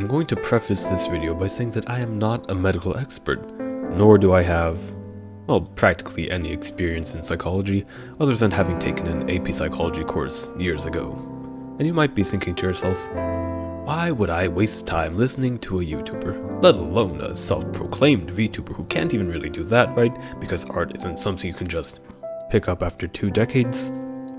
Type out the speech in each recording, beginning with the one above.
I'm going to preface this video by saying that I am not a medical expert, nor do I have, well, practically any experience in psychology other than having taken an AP psychology course years ago. And you might be thinking to yourself, why would I waste time listening to a YouTuber, let alone a self-proclaimed VTuber who can't even really do that right because art isn't something you can just pick up after 2 decades?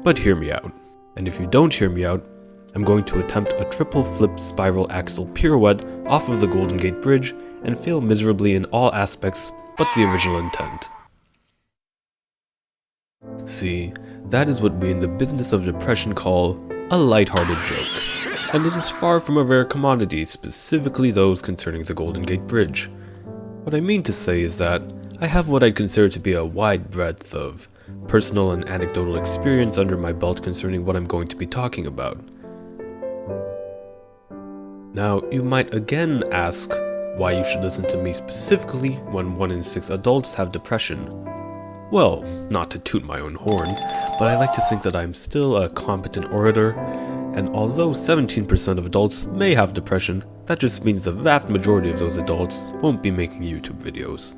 But hear me out. And if you don't hear me out, I'm going to attempt a triple flipped spiral axle pirouette off of the Golden Gate Bridge and fail miserably in all aspects but the original intent. See, that is what we in the business of depression call a lighthearted joke, and it is far from a rare commodity, specifically those concerning the Golden Gate Bridge. What I mean to say is that I have what I'd consider to be a wide breadth of personal and anecdotal experience under my belt concerning what I'm going to be talking about. Now, you might again ask why you should listen to me specifically when 1 in 6 adults have depression. Well, not to toot my own horn, but I like to think that I'm still a competent orator, and although 17% of adults may have depression, that just means the vast majority of those adults won't be making YouTube videos.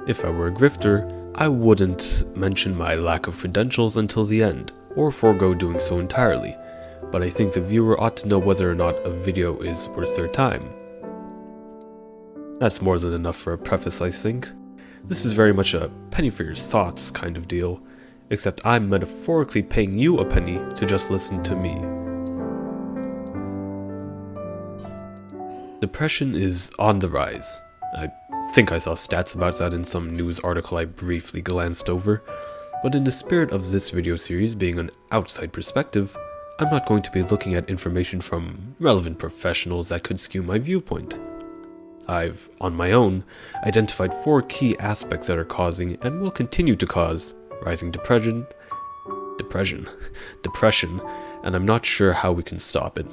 If I were a grifter, I wouldn't mention my lack of credentials until the end, or forego doing so entirely, but I think the viewer ought to know whether or not a video is worth their time. That's more than enough for a preface, I think. This is very much a penny for your thoughts kind of deal, except I'm metaphorically paying you a penny to just listen to me. Depression is on the rise. I think I saw stats about that in some news article I briefly glanced over, but in the spirit of this video series being an outside perspective, I'm not going to be looking at information from relevant professionals that could skew my viewpoint. I've, on my own, identified 4 key aspects that are causing and will continue to cause rising depression, and I'm not sure how we can stop it.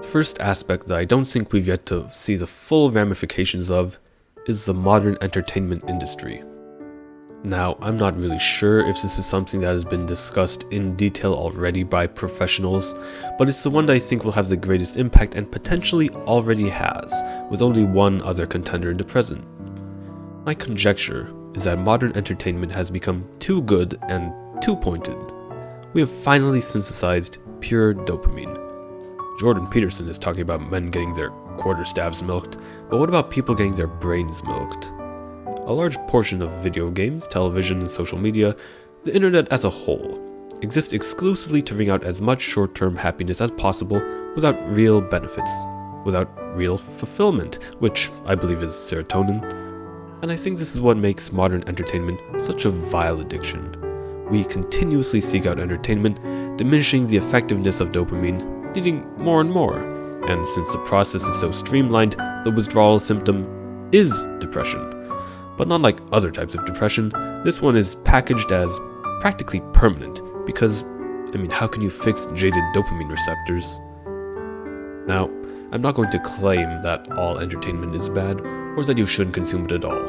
First aspect that I don't think we've yet to see the full ramifications of is the modern entertainment industry. Now, I'm not really sure if this is something that has been discussed in detail already by professionals, but it's the one that I think will have the greatest impact and potentially already has, with only one other contender in the present. My conjecture is that modern entertainment has become too good and too pointed. We have finally synthesized pure dopamine. Jordan Peterson is talking about men getting their quarterstaffs milked, but what about people getting their brains milked? A large portion of video games, television, and social media, the internet as a whole, exist exclusively to wring out as much short-term happiness as possible without real benefits, without real fulfillment, which I believe is serotonin. And I think this is what makes modern entertainment such a vile addiction. We continuously seek out entertainment, diminishing the effectiveness of dopamine, needing more and more, and since the process is so streamlined, the withdrawal symptom is depression. But not like other types of depression, this one is packaged as practically permanent, because, how can you fix jaded dopamine receptors? Now, I'm not going to claim that all entertainment is bad, or that you shouldn't consume it at all.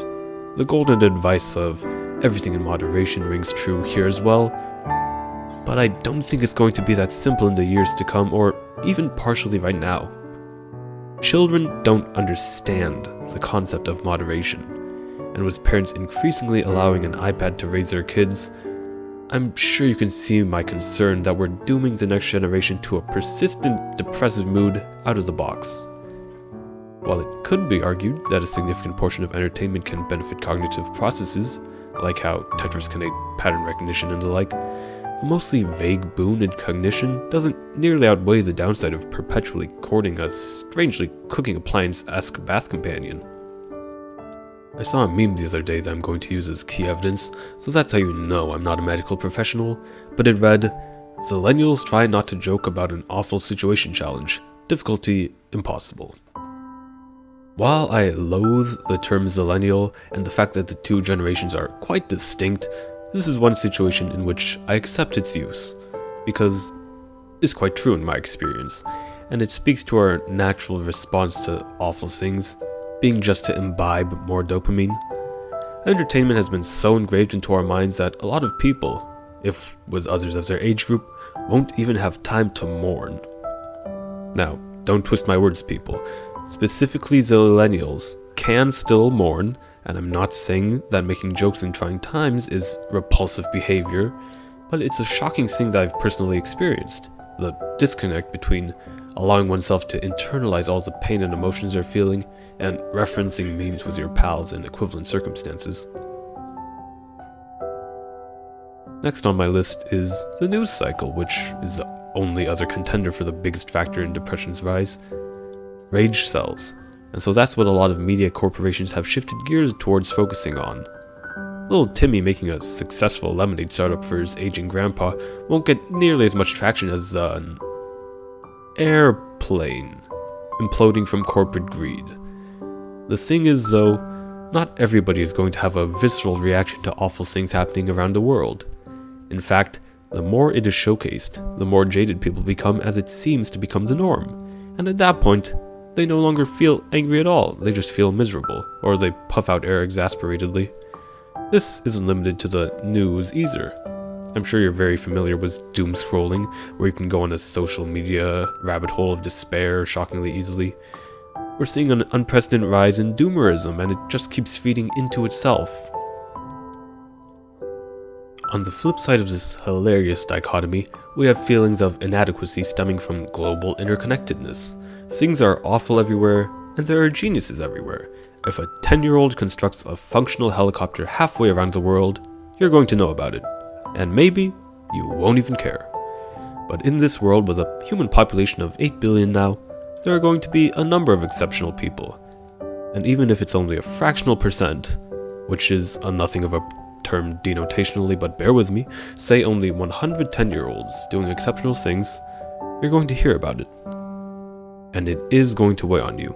The golden advice of everything in moderation rings true here as well, but I don't think it's going to be that simple in the years to come, or even partially right now. Children don't understand the concept of moderation. And with parents increasingly allowing an iPad to raise their kids, I'm sure you can see my concern that we're dooming the next generation to a persistent depressive mood out of the box. While it could be argued that a significant portion of entertainment can benefit cognitive processes, like how Tetris can aid pattern recognition and the like, a mostly vague boon in cognition doesn't nearly outweigh the downside of perpetually courting a strangely cooking appliance-esque bath companion. I saw a meme the other day that I'm going to use as key evidence, so that's how you know I'm not a medical professional, but it read, "Zillennials try not to joke about an awful situation challenge. Difficulty impossible." While I loathe the term zillennial and the fact that the 2 generations are quite distinct, this is one situation in which I accept its use, because it's quite true in my experience, and it speaks to our natural response to awful things, being just to imbibe more dopamine. Entertainment has been so engraved into our minds that a lot of people, if with others of their age group, won't even have time to mourn. Now, don't twist my words, people. Specifically, Zillennials can still mourn, and I'm not saying that making jokes in trying times is repulsive behavior, but it's a shocking thing that I've personally experienced. The disconnect between allowing oneself to internalize all the pain and emotions they're feeling and referencing memes with your pals in equivalent circumstances. Next on my list is the news cycle, which is the only other contender for the biggest factor in depression's rise. Rage sells, and so that's what a lot of media corporations have shifted gears towards focusing on. Little Timmy making a successful lemonade startup for his aging grandpa won't get nearly as much traction as an airplane imploding from corporate greed. The thing is, though, not everybody is going to have a visceral reaction to awful things happening around the world. In fact, the more it is showcased, the more jaded people become, as it seems to become the norm. And at that point, they no longer feel angry at all, they just feel miserable, or they puff out air exasperatedly. This isn't limited to the news either. I'm sure you're very familiar with doom scrolling, where you can go on a social media rabbit hole of despair shockingly easily. We're seeing an unprecedented rise in doomerism, and it just keeps feeding into itself. On the flip side of this hilarious dichotomy, we have feelings of inadequacy stemming from global interconnectedness. Things are awful everywhere, and there are geniuses everywhere. If a 10-year-old constructs a functional helicopter halfway around the world, you're going to know about it. And maybe you won't even care. But in this world with a human population of 8 billion now, there are going to be a number of exceptional people. And even if it's only a fractional percent, which is a nothing of a term denotationally, but bear with me, say only 100 10-year-olds doing exceptional things, you're going to hear about it. And it is going to weigh on you.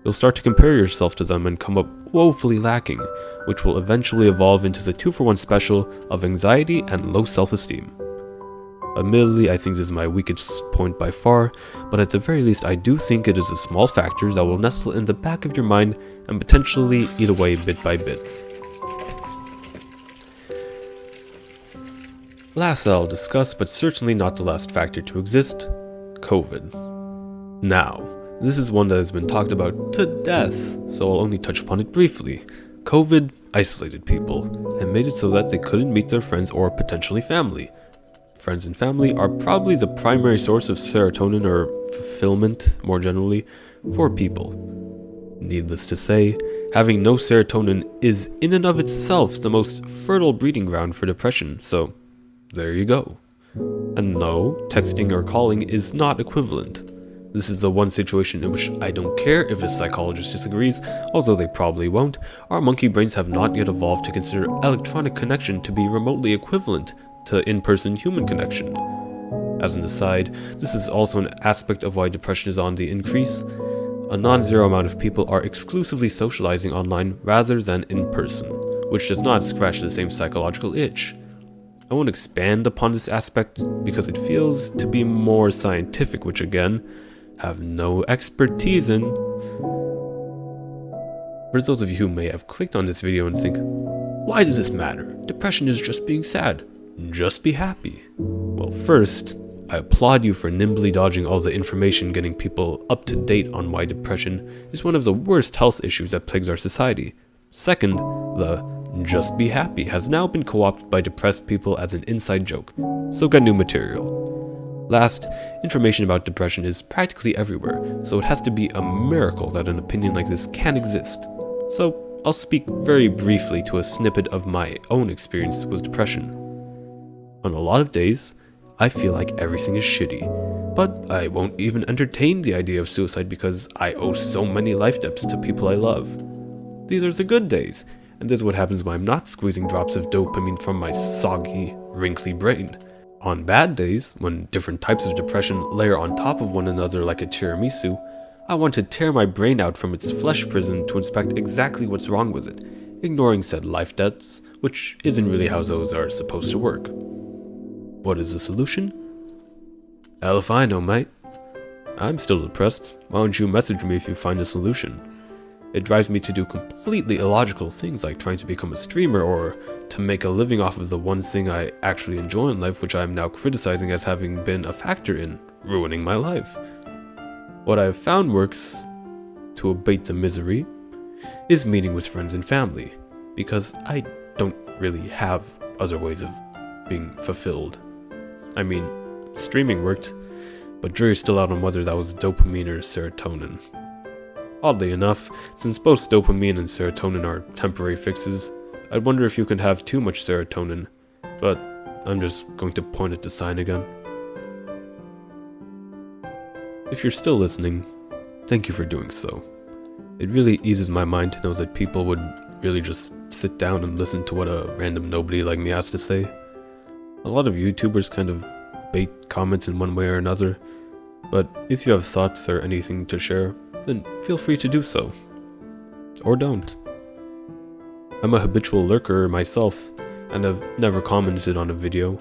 You'll start to compare yourself to them and come up woefully lacking, which will eventually evolve into the 2-for-1 special of anxiety and low self-esteem. Admittedly, I think this is my weakest point by far, but at the very least I do think it is a small factor that will nestle in the back of your mind and potentially eat away bit by bit. Last that I'll discuss, but certainly not the last factor to exist, COVID. Now, this is one that has been talked about to death, so I'll only touch upon it briefly. COVID isolated people, and made it so that they couldn't meet their friends or potentially family. Friends and family are probably the primary source of serotonin or fulfillment, more generally, for people. Needless to say, having no serotonin is in and of itself the most fertile breeding ground for depression, so there you go. And no, texting or calling is not equivalent. This is the one situation in which I don't care if a psychologist disagrees, although they probably won't. Our monkey brains have not yet evolved to consider electronic connection to be remotely equivalent to in-person human connection. As an aside, this is also an aspect of why depression is on the increase. A non-zero amount of people are exclusively socializing online rather than in person, which does not scratch the same psychological itch. I won't expand upon this aspect because it feels to be more scientific, which again, have no expertise in. For those of you who may have clicked on this video and think, why does this matter? Depression is just being sad. Just be happy. Well, first, I applaud you for nimbly dodging all the information getting people up to date on why depression is one of the worst health issues that plagues our society. Second, the just be happy has now been co-opted by depressed people as an inside joke, so get new material. Last, information about depression is practically everywhere, so it has to be a miracle that an opinion like this can exist. So I'll speak very briefly to a snippet of my own experience with depression. On a lot of days, I feel like everything is shitty, but I won't even entertain the idea of suicide because I owe so many life debts to people I love. These are the good days, and this is what happens when I'm not squeezing drops of dopamine from my soggy, wrinkly brain. On bad days, when different types of depression layer on top of one another like a tiramisu, I want to tear my brain out from its flesh prison to inspect exactly what's wrong with it, ignoring said life debts, which isn't really how those are supposed to work. What is the solution? Hell if I know, mate. I'm still depressed. Why don't you message me if you find a solution? It drives me to do completely illogical things like trying to become a streamer or to make a living off of the one thing I actually enjoy in life, which I am now criticizing as having been a factor in ruining my life. What I have found works to abate the misery is meeting with friends and family, because I don't really have other ways of being fulfilled. I mean, streaming worked, but jury's still out on whether that was dopamine or serotonin. Oddly enough, since both dopamine and serotonin are temporary fixes, I'd wonder if you can have too much serotonin, but I'm just going to point at the sign again. If you're still listening, thank you for doing so. It really eases my mind to know that people would really just sit down and listen to what a random nobody like me has to say. A lot of YouTubers kind of bait comments in one way or another, but if you have thoughts or anything to share, then feel free to do so. Or don't. I'm a habitual lurker myself, and have never commented on a video,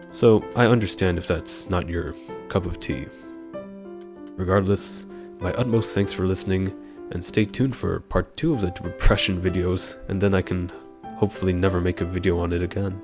so I understand if that's not your cup of tea. Regardless, my utmost thanks for listening, and stay tuned for part 2 of the depression videos, and then I can hopefully never make a video on it again.